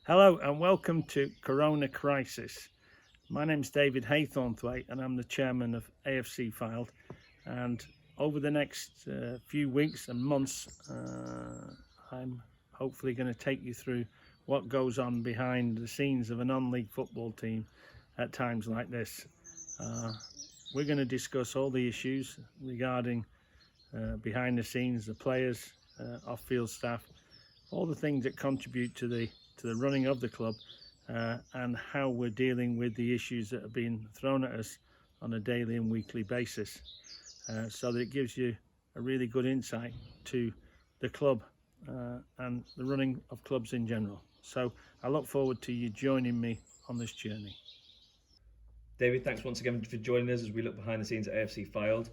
Hello and welcome to Coronacrisis. My name's David Haythornthwaite and I'm the chairman of AFC Fylde. And over the next few weeks and months, I'm hopefully going to take you through what goes on behind the scenes of a non-league football team at times like this. We're going to discuss all the issues regarding behind the scenes, the players, off-field staff, all the things that contribute to the running of the club, and how we're dealing with the issues that have been thrown at us on a daily and weekly basis, so that it gives you a really good insight to the club and the running of clubs in general. So I look forward to you joining me on this journey. David, thanks once again for joining us as we look behind the scenes at AFC Fylde.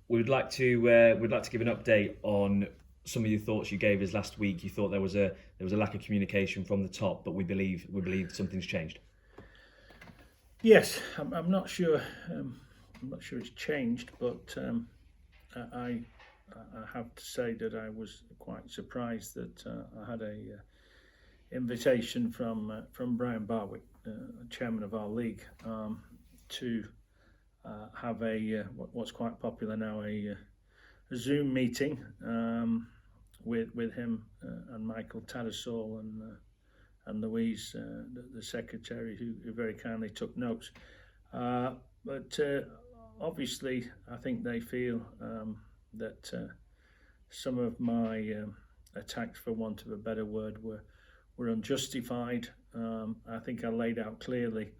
We'd like to give an update on some of your thoughts you gave us last week. You thought there was a lack of communication from the top, but we believe something's changed. Yes, I'm not sure. I'm not sure it's changed, but I have to say that I was quite surprised that I had a invitation from Brian Barwick, chairman of our league, to have a what's quite popular now, a Zoom meeting with him and Michael Tattersall and Louise, the secretary, who very kindly took notes. But obviously, I think they feel that some of my attacks, for want of a better word, were unjustified. I think I laid out clearly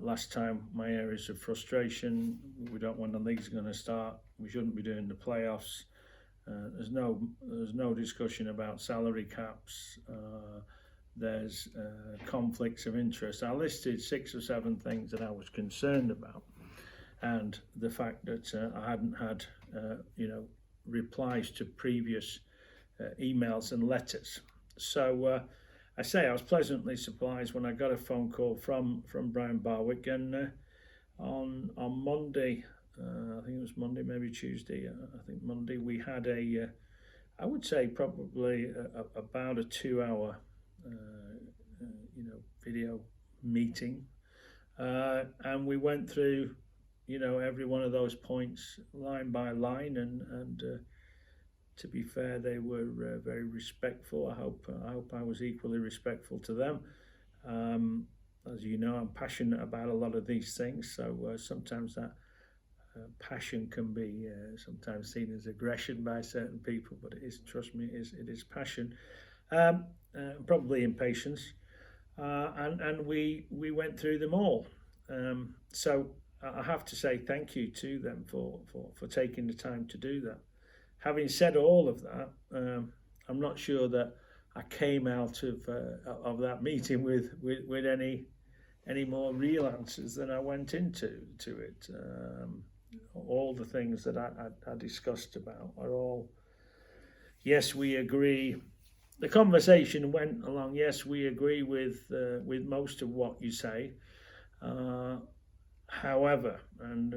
last time my areas of frustration. We don't want the league's going to start. We shouldn't be doing the playoffs. There's no discussion about salary caps. There's conflicts of interest. I listed 6 or 7 things that I was concerned about, and the fact that I hadn't had replies to previous emails and letters. So I say I was pleasantly surprised when I got a phone call from Brian Barwick, and on Monday, I think it was Monday, maybe Tuesday. I think Monday we had I would say probably about a 2-hour, video meeting, and we went through, every one of those points line by line, and to be fair, they were very respectful. I hope I was equally respectful to them. As you know, I'm passionate about a lot of these things, so sometimes that passion can be sometimes seen as aggression by certain people, but it is, trust me, it is passion, probably impatience, and we went through them all. So I have to say thank you to them for taking the time to do that. Having said all of that, I'm not sure that I came out of that meeting with any more real answers than I went into it. All the things that I discussed about are all, yes, we agree. The conversation went along, yes, we agree with most of what you say. However, and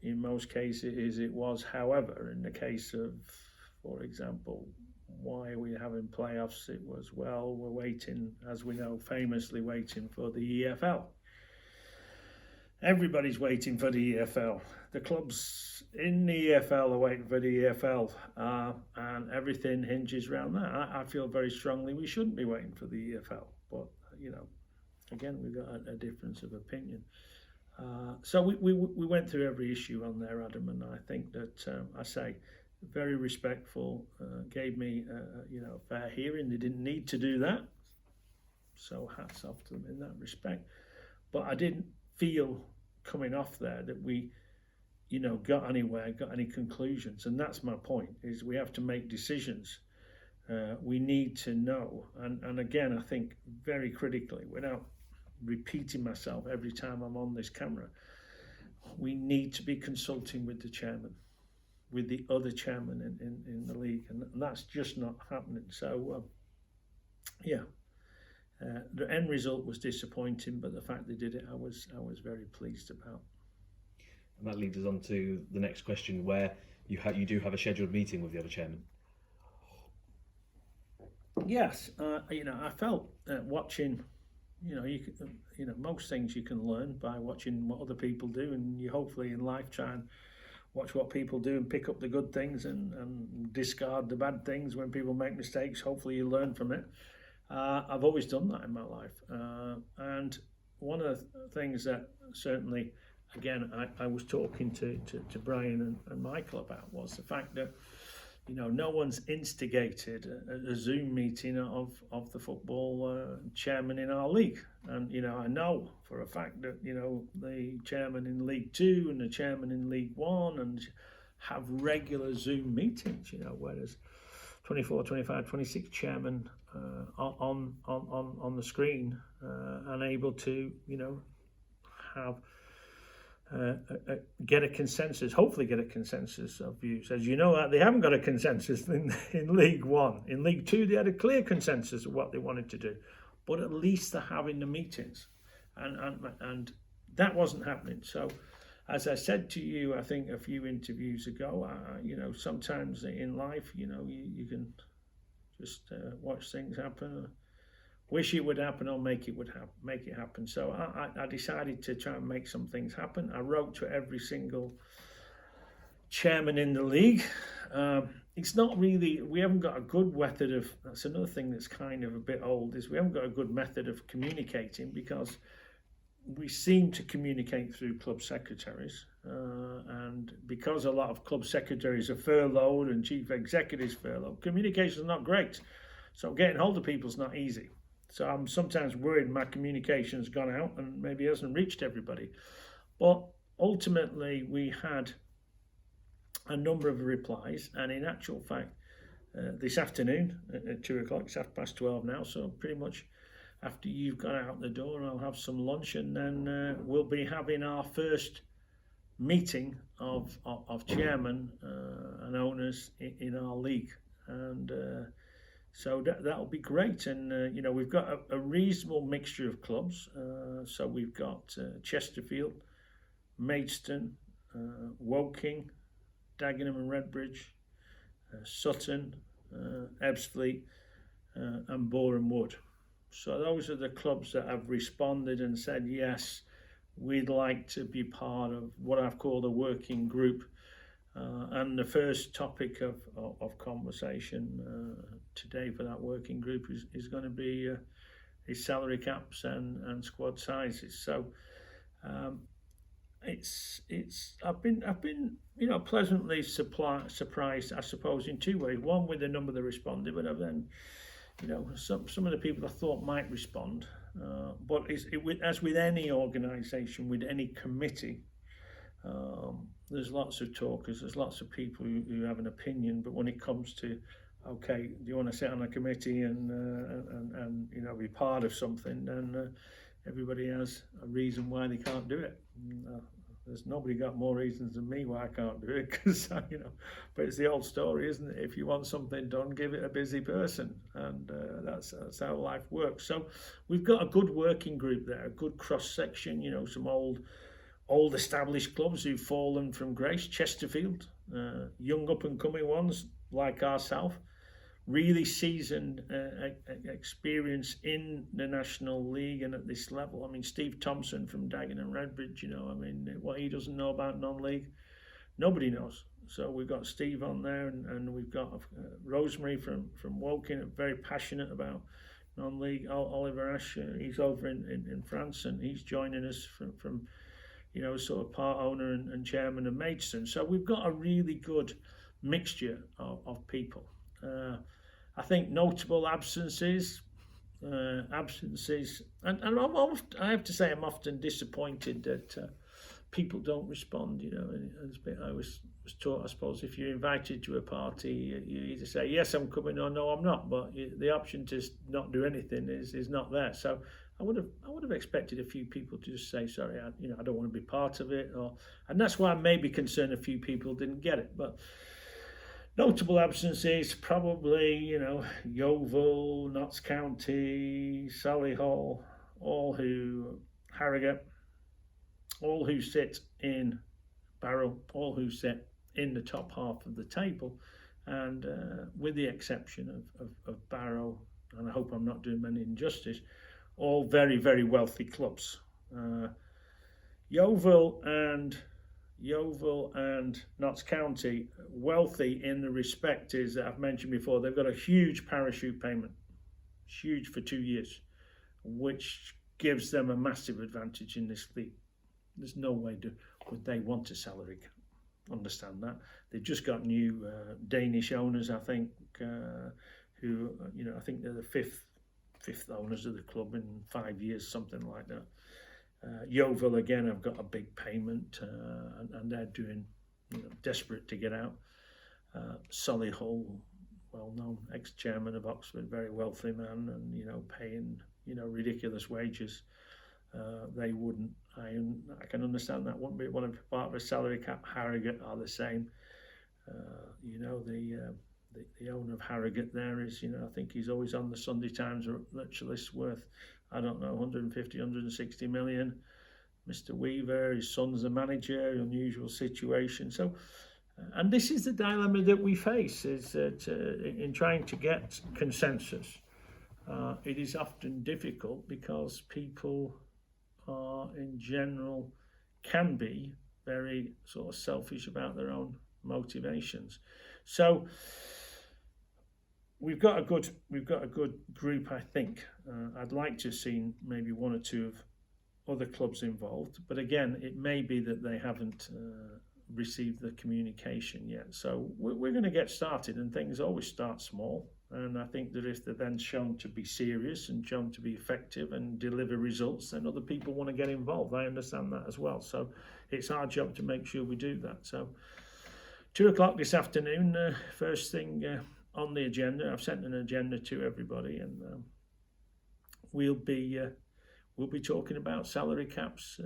in most cases it was however. In the case of, for example, why are we having playoffs? It was, well, we're waiting, as we know, famously waiting for the EFL. Everybody's waiting for the EFL. The clubs in the EFL are waiting for the EFL, and everything hinges around that. I feel very strongly we shouldn't be waiting for the EFL, but again, we've got a difference of opinion. So we went through every issue on there, Adam, and I think that I say very respectful, gave me a fair hearing. They didn't need to do that, so hats off to them in that respect. But I didn't feel coming off there that we got anywhere, got any conclusions, and that's my point, is we have to make decisions. We need to know, and again, I think very critically, without repeating myself every time I'm on this camera, we need to be consulting with the chairman, with the other chairman in the league, and that's just not happening. So the end result was disappointing, but the fact they did it, I was very pleased about. And that leads us on to the next question, where you do have a scheduled meeting with the other chairman. Yes, I felt watching. Most things you can learn by watching what other people do, and you hopefully in life try and watch what people do and pick up the good things and discard the bad things when people make mistakes. Hopefully you learn from it. I've always done that in my life, and one of the things that certainly, again, I was talking to Brian and Michael about was the fact that no one's instigated a Zoom meeting of the football chairman in our league. And, I know for a fact that, the chairman in League Two and the chairman in League One and have regular Zoom meetings, whereas 24, 25, 26 chairmen on the screen, unable to, have get a consensus, hopefully get a consensus of views. As you know, they haven't got a consensus in League One. In League Two, they had a clear consensus of what they wanted to do, but at least they're having the meetings, and that wasn't happening. So, as I said to you, I think a few interviews ago, sometimes in life, you can just watch things happen. Wish it would happen or make it happen. So I decided to try and make some things happen. I wrote to every single chairman in the league. It's not really, we haven't got a good method of, that's another thing that's kind of a bit old, is we haven't got a good method of communicating, because we seem to communicate through club secretaries. And because a lot of club secretaries are furloughed and chief executives furloughed, communication is not great. So getting hold of people is not easy. So I'm sometimes worried my communication's gone out and maybe hasn't reached everybody. But ultimately, we had a number of replies, and in actual fact, this afternoon at 2 o'clock, it's 12:30 now, so pretty much after you've gone out the door, I'll have some lunch, and then we'll be having our first meeting of chairmen and owners in our league. And so that'll be great. And, we've got a reasonable mixture of clubs. So we've got Chesterfield, Maidstone, Woking, Dagenham and Redbridge, Sutton, Ebbsfleet, and Boreham Wood. So those are the clubs that have responded and said, yes, we'd like to be part of what I've called a working group. And the first topic of conversation today for that working group is going to be salary caps and squad sizes. So I've been pleasantly surprised, I suppose, in two ways. One, with the number that responded, but then some of the people I thought might respond. But as with any organisation, with any committee, there's lots of talkers, there's lots of people who have an opinion, but when it comes to, okay, do you want to sit on a committee and be part of something, then everybody has a reason why they can't do it. There's nobody got more reasons than me why I can't do it, because but it's the old story, isn't it? If you want something done, give it a busy person, and that's how life works. So we've got a good working group there, a good cross section. Some old established clubs who've fallen from grace. Chesterfield, young up and coming ones like ourselves, really seasoned experience in the National League and at this level. I mean, Steve Thompson from Dagenham and Redbridge, what he doesn't know about non-league, nobody knows. So we've got Steve on there, and we've got Rosemary from Woking, very passionate about non-league. Oliver Ash, he's over in France, and he's joining us from sort of part owner and chairman of Maidstone. So we've got a really good mixture of people. I think notable absences, and I have to say I'm often disappointed that people don't respond. I was taught, I suppose, if you're invited to a party, you either say yes, I'm coming, or no, I'm not. But the option to not do anything is not there. So I would have expected a few people to just say, sorry, I don't want to be part of it, and that's why I may be concerned a few people didn't get it. But notable absences, probably, Yeovil, Notts County, Solihull, Harrogate, all who sit in Barrow, all who sit in the top half of the table. and with the exception of Barrow, and I hope I'm not doing many injustice, all very, very wealthy clubs. Yeovil and Notts County, wealthy in the respect is that I've mentioned before, they've got a huge parachute payment, huge for 2 years, which gives them a massive advantage in this league. There's no way would they want a salary cap. Understand that. They've just got new Danish owners, I think, who, I think they're the fifth owners of the club in 5 years, something like that. Yeovil again have got a big payment, and they're doing, desperate to get out. Solihull, well-known ex-chairman of Oxford, very wealthy man, and paying ridiculous wages. They wouldn't. I can understand that wouldn't be one of part of a salary cap. Harrogate are the same. The owner of Harrogate there is, I think he's always on the Sunday Times list worth, I don't know, 150, 160 million. Mr. Weaver, his son's the manager, unusual situation. So, and this is the dilemma that we face, is that in trying to get consensus, it is often difficult because people are, in general, can be very sort of selfish about their own motivations. So we've got a good group, I think. I'd like to have seen maybe one or two of other clubs involved, but again, it may be that they haven't received the communication yet. So we're going to get started, and things always start small. And I think that if they're then shown to be serious and shown to be effective and deliver results, then other people want to get involved. I understand that as well. So it's our job to make sure we do that. So 2:00 this afternoon, first thing on the agenda. I've sent an agenda to everybody, and we'll be talking about salary caps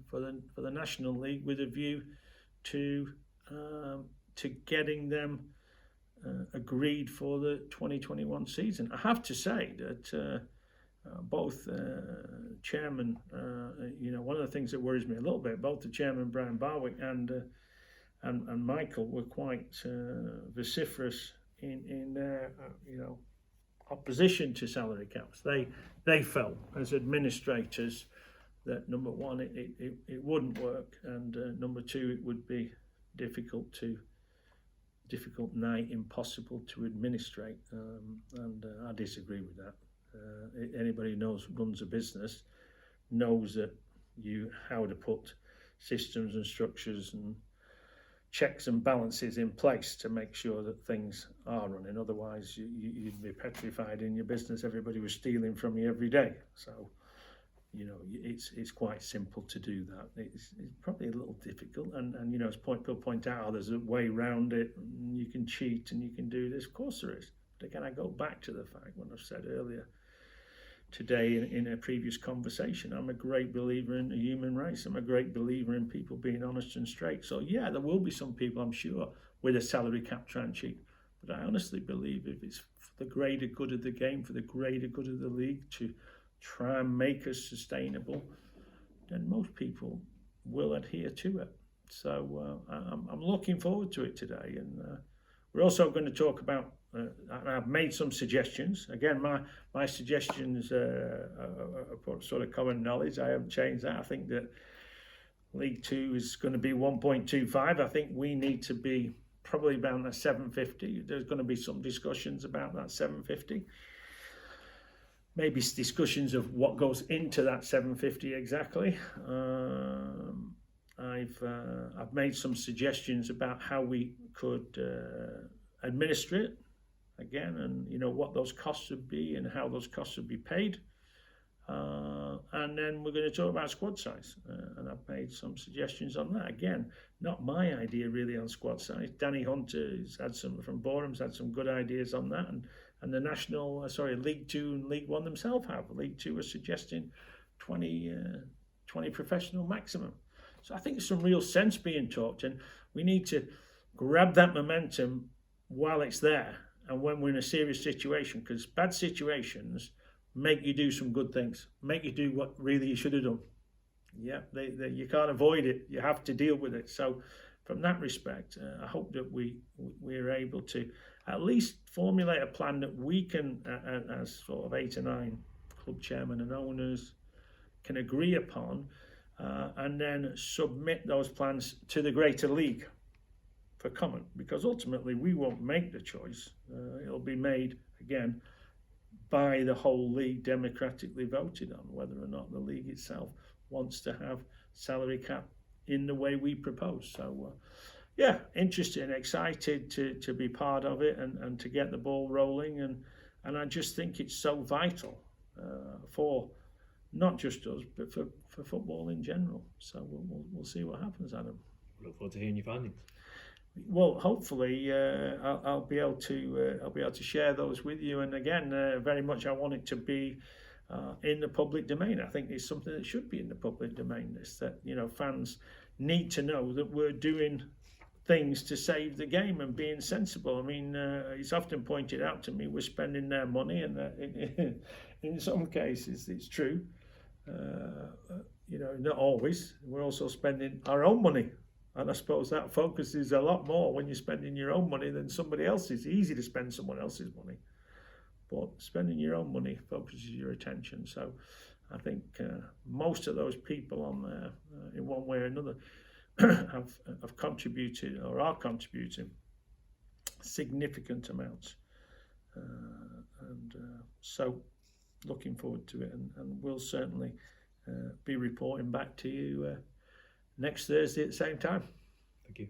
for the National League, with a view to getting them agreed for the 2021 season. I have to say that both chairman, one of the things that worries me a little bit, both the chairman Brian Barwick and Michael were quite vociferous in their opposition to salary caps. They felt as administrators that, number one, it wouldn't work, and number two, it would be difficult, impossible to administrate, and I disagree with that. Anybody who runs a business knows that how to put systems and structures and checks and balances in place to make sure that things are running. Otherwise, you'd be petrified in your business. Everybody was stealing from you every day. So, it's quite simple to do that. It's probably a little difficult, and as people point out, there's a way around it. And you can cheat and you can do this. Of course there is. But again, I go back to the fact when I've said earlier today in a previous conversation, I'm a great believer in the human race. I'm a great believer in people being honest and straight. So yeah, there will be some people, I'm sure, with a salary cap trying to cheat. But I honestly believe if it's for the greater good of the game, for the greater good of the league, to try and make us sustainable, then most people will adhere to it. So I'm looking forward to it today. And we're also going to talk about, I've made some suggestions. Again, my suggestions are sort of common knowledge. I haven't changed that. I think that League Two is going to be 1.25. I think we need to be probably around that 750. There's going to be some discussions about that 750. Maybe discussions of what goes into that 750 exactly. I've made some suggestions about how we could administer it again, and what those costs would be and how those costs would be paid. And then we're going to talk about squad size, and I've made some suggestions on that. Again, not my idea really on squad size. Danny Hunter has had from Boreham's had some good ideas on that, and the League Two and League One themselves have. League Two are suggesting 20 professional maximum. So I think there's some real sense being talked, and we need to grab that momentum while it's there and when we're in a serious situation, because bad situations make you do some good things, make you do what really you should have done. Yeah, you can't avoid it. You have to deal with it. So from that respect, I hope that we're able to at least formulate a plan that we can, as sort of 8 or 9 club chairmen and owners, can agree upon, and then submit those plans to the greater league for comment, because ultimately we won't make the choice. It'll be made again by the whole league, democratically voted on, whether or not the league itself wants to have salary cap in the way we propose. So yeah, interested and excited to be part of it and to get the ball rolling, and I just think it's so vital for not just us, but for football in general. So we'll see what happens, Adam. Look forward to hearing your findings. Well, hopefully I'll be able to share those with you. And again, very much I want it to be in the public domain. I think it's something that should be in the public domain. This that fans need to know that we're doing things to save the game and being sensible. I mean, it's often pointed out to me we're spending their money, and in some cases it's true. Not always. We're also spending our own money. And I suppose that focuses a lot more when you're spending your own money than somebody else's. It's easy to spend someone else's money, but spending your own money focuses your attention. So I think most of those people on there, in one way or another, have contributed or are contributing significant amounts. So looking forward to it, and we'll certainly be reporting back to you next Thursday at the same time. Thank you.